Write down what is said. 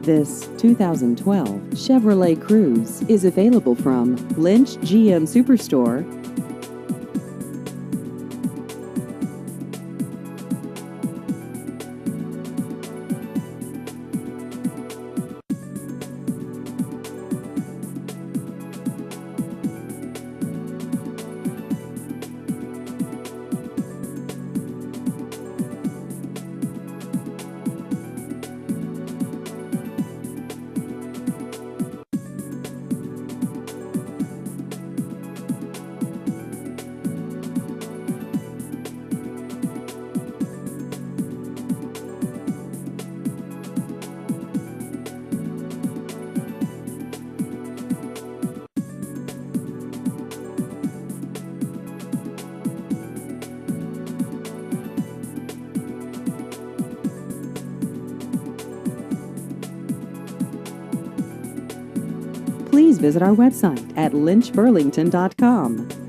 This 2012 Chevrolet Cruze is available from Lynch GM Superstore. Please visit our website at lynchburlington.com.